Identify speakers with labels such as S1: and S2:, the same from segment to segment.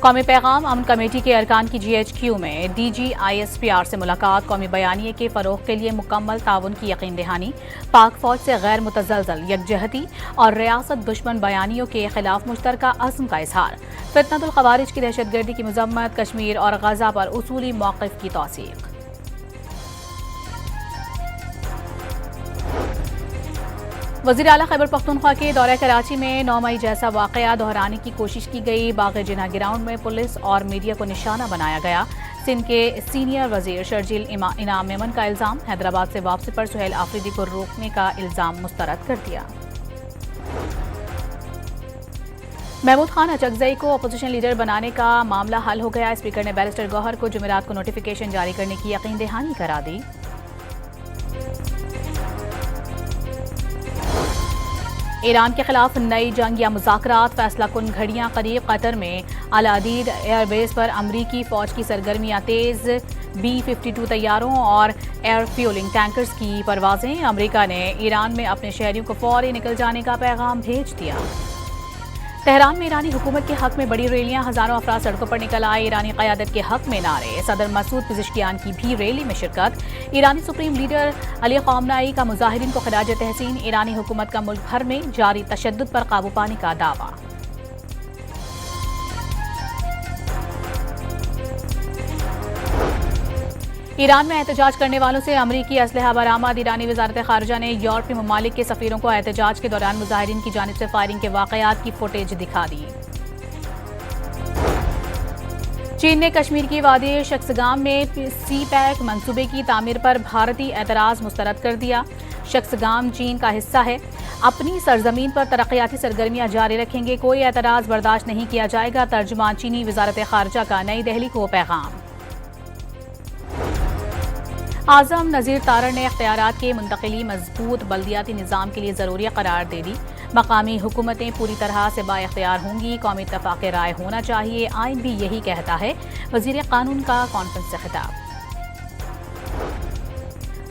S1: قومی پیغام امن کمیٹی کے ارکان کی GHQ میں DGISPR سے ملاقات، قومی بیانیے کے فروغ کے لیے مکمل تعاون کی یقین دہانی، پاک فوج سے غیر متزلزل یکجہتی اور ریاست دشمن بیانیوں کے خلاف مشترکہ عزم کا اظہار، فتنۃ الخوارج کی دہشت گردی کی مذمت، کشمیر اور غزہ پر اصولی موقف کی توثیق۔ وزیر اعلیٰ خیبر پختونخوا کے دورہ کراچی میں 9 مئی جیسا واقعہ دہرانے کی کوشش کی گئی، باغ جناح گراؤنڈ میں پولیس اور میڈیا کو نشانہ بنایا گیا۔ سندھ کے سینئر وزیر شرجیل انعام میمن کا الزام، حیدرآباد سے واپسی پر سہیل آفریدی کو روکنے کا الزام مسترد کر دیا۔ محمود خان اچکزئی کو اپوزیشن لیڈر بنانے کا معاملہ حل ہو گیا، اسپیکر نے بیرسٹر گوہر کو جمعرات کو نوٹیفیکیشن جاری کرنے کی یقین دہانی کرا دی۔ ایران کے خلاف نئی جنگ یا مذاکرات، فیصلہ کن گھڑیاں قریب، قطر میں العدید ایئر بیس پر امریکی فوج کی سرگرمیاں تیز، B-52 طیاروں اور ایئر فیولنگ ٹینکرز کی پروازیں، امریکہ نے ایران میں اپنے شہریوں کو فوری نکل جانے کا پیغام بھیج دیا۔ تہران میں ایرانی حکومت کے حق میں بڑی ریلیاں، ہزاروں افراد سڑکوں پر نکل آئے، ایرانی قیادت کے حق میں نعرے، صدر مسعود پزشکیان کی بھی ریلی میں شرکت، ایرانی سپریم لیڈر علی خامنہئی کا مظاہرین کو خراج تحسین، ایرانی حکومت کا ملک بھر میں جاری تشدد پر قابو پانے کا دعویٰ۔ ایران میں احتجاج کرنے والوں سے امریکی اسلحہ برآمد، ایرانی وزارت خارجہ نے یورپی ممالک کے سفیروں کو احتجاج کے دوران مظاہرین کی جانب سے فائرنگ کے واقعات کی فوٹیج دکھا دی۔ چین نے کشمیر کی وادی شخصگام میں سی پیک منصوبے کی تعمیر پر بھارتی اعتراض مسترد کر دیا۔ شخصگام چین کا حصہ ہے، اپنی سرزمین پر ترقیاتی سرگرمیاں جاری رکھیں گے، کوئی اعتراض برداشت نہیں کیا جائے گا، ترجمان چینی وزارت خارجہ کا نئی دہلی کو پیغام۔ اعظم نذیر تارڑ نے اختیارات کی منتقلی مضبوط بلدیاتی نظام کے لیے ضروری قرار دے دی، مقامی حکومتیں پوری طرح سے با اختیار ہوں گی، قومی اتفاق رائے ہونا چاہیے، آئین بھی یہی کہتا ہے، وزیر قانون کا کانفرنس سے خطاب۔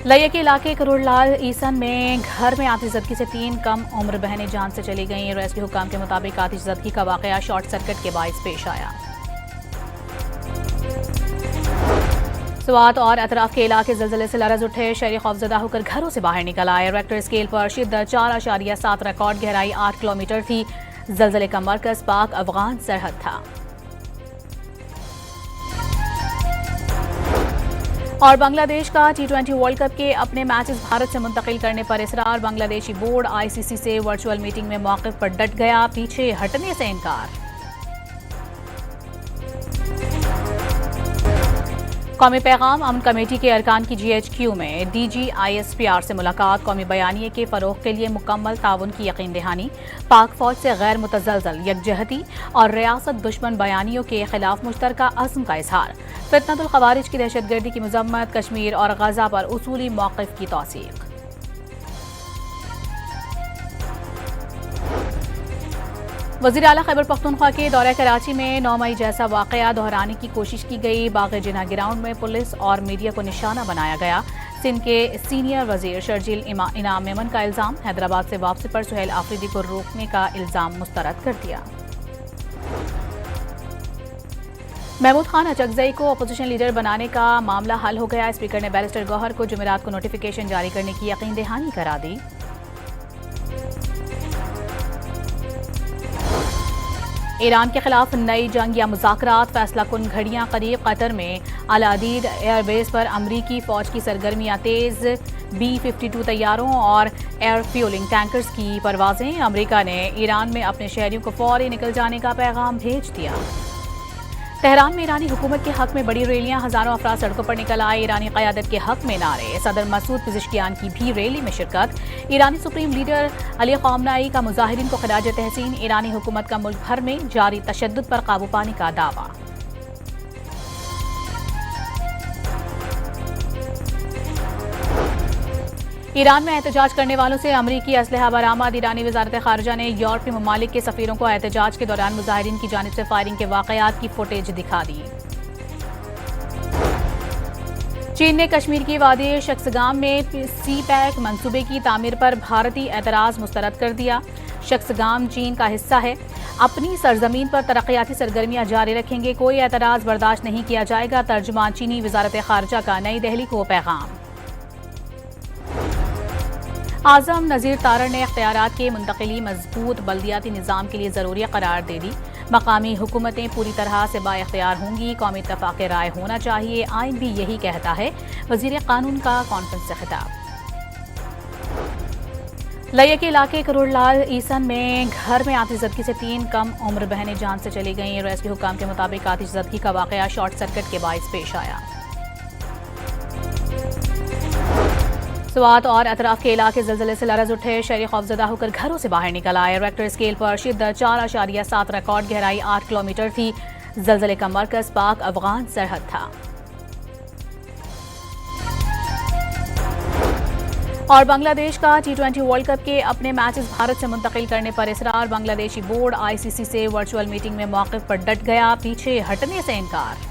S1: لیا کے علاقے کروڑ لال ایسن میں گھر میں آتش زدگی سے 3 کم عمر بہنیں جان سے چلی گئیں، ریسکیو حکام کے مطابق آتش زدگی کا واقعہ شارٹ سرکٹ کے باعث پیش آیا۔ سوات اور اطراف کے علاقے زلزلے سے لرز اٹھے، شہری خوفزدہ ہو کر گھروں سے باہر نکل آئے، ریکٹر اسکیل پر شدت 4.7 ریکارڈ، گہرائی 8 کلومیٹر تھی، زلزلے کا مرکز پاک افغان سرحد تھا۔ اور بنگلہ دیش کا T20 ورلڈ کپ کے اپنے میچز بھارت سے منتقل کرنے پر اصرار، بنگلہ دیشی بورڈ ICC سے ورچوئل میٹنگ میں موقف پر ڈٹ گیا، پیچھے ہٹنے سے انکار۔ قومی پیغام امن کمیٹی کے ارکان کی GHQ میں DGISPR سے ملاقات، قومی بیانیے کے فروغ کے لیے مکمل تعاون کی یقین دہانی، پاک فوج سے غیر متزلزل یکجہتی اور ریاست دشمن بیانیوں کے خلاف مشترکہ عزم کا اظہار، فتنۃ الخوارج کی دہشت گردی کی مذمت، کشمیر اور غزہ پر اصولی موقف کی توثیق۔ وزیر اعلیٰ خیبر پختونخوا کے دورہ کراچی میں 9 مئی جیسا واقعہ دہرانے کی کوشش کی گئی، باغ جناح گراؤنڈ میں پولیس اور میڈیا کو نشانہ بنایا گیا۔ سندھ کے سینئر وزیر شرجیل انعام میمن کا الزام، حیدرآباد سے واپسی پر سہیل آفریدی کو روکنے کا الزام مسترد کر دیا۔ محمود خان اچکزئی کو اپوزیشن لیڈر بنانے کا معاملہ حل ہو گیا، اسپیکر نے بیرسٹر گوہر کو جمعرات کو نوٹیفیکیشن جاری کرنے کی یقین دہانی کرا دی۔ ایران کے خلاف نئی جنگ یا مذاکرات، فیصلہ کن گھڑیاں قریب، قطر میں العدید ایئر بیس پر امریکی فوج کی سرگرمیاں تیز، B-52 طیاروں اور ایئر فیولنگ ٹینکرز کی پروازیں، امریکہ نے ایران میں اپنے شہریوں کو فوری نکل جانے کا پیغام بھیج دیا۔ تہران میں ایرانی حکومت کے حق میں بڑی ریلیاں، ہزاروں افراد سڑکوں پر نکل آئے، ایرانی قیادت کے حق میں نعرے، صدر مسعود پزشکیان کی بھی ریلی میں شرکت، ایرانی سپریم لیڈر علی خامنہئی کا مظاہرین کو خراج تحسین، ایرانی حکومت کا ملک بھر میں جاری تشدد پر قابو پانے کا دعویٰ۔ ایران میں احتجاج کرنے والوں سے امریکی اسلحہ برآمد، ایرانی وزارت خارجہ نے یورپی ممالک کے سفیروں کو احتجاج کے دوران مظاہرین کی جانب سے فائرنگ کے واقعات کی فوٹیج دکھا دی۔ چین نے کشمیر کی وادی شخصگام میں سی پیک منصوبے کی تعمیر پر بھارتی اعتراض مسترد کر دیا۔ شخصگام چین کا حصہ ہے، اپنی سرزمین پر ترقیاتی سرگرمیاں جاری رکھیں گے، کوئی اعتراض برداشت نہیں کیا جائے گا، ترجمان چینی وزارت خارجہ کا نئی دہلی کو پیغام۔ اعظم نذیر تارڑ نے اختیارات کی منتقلی مضبوط بلدیاتی نظام کے لیے ضروری قرار دے دی، مقامی حکومتیں پوری طرح سے با اختیار ہوں گی، قومی اتفاق رائے ہونا چاہیے، آئین بھی یہی کہتا ہے، وزیر قانون کا کانفرنس سے خطاب۔ لیا کے علاقے کروڑ لال ایسن میں گھر میں آتش زدگی سے 3 کم عمر بہنیں جان سے چلی گئیں، ریسکیو حکام کے مطابق آتش زدگی کا واقعہ شارٹ سرکٹ کے باعث پیش آیا۔ سوات اور اطراف کے علاقے زلزلے سے لرز اٹھے، شہری خوفزدہ ہو کر گھروں سے باہر نکل آئے، ریکٹر اسکیل پر شدت 4.7 ریکارڈ، گہرائی 8 کلومیٹر تھی، زلزلے کا مرکز پاک افغان سرحد تھا۔ اور بنگلہ دیش کا T20 ورلڈ کپ کے اپنے میچز بھارت سے منتقل کرنے پر اصرار، بنگلہ دیشی بورڈ ICC سے ورچوئل میٹنگ میں موقف پر ڈٹ گیا، پیچھے ہٹنے سے انکار۔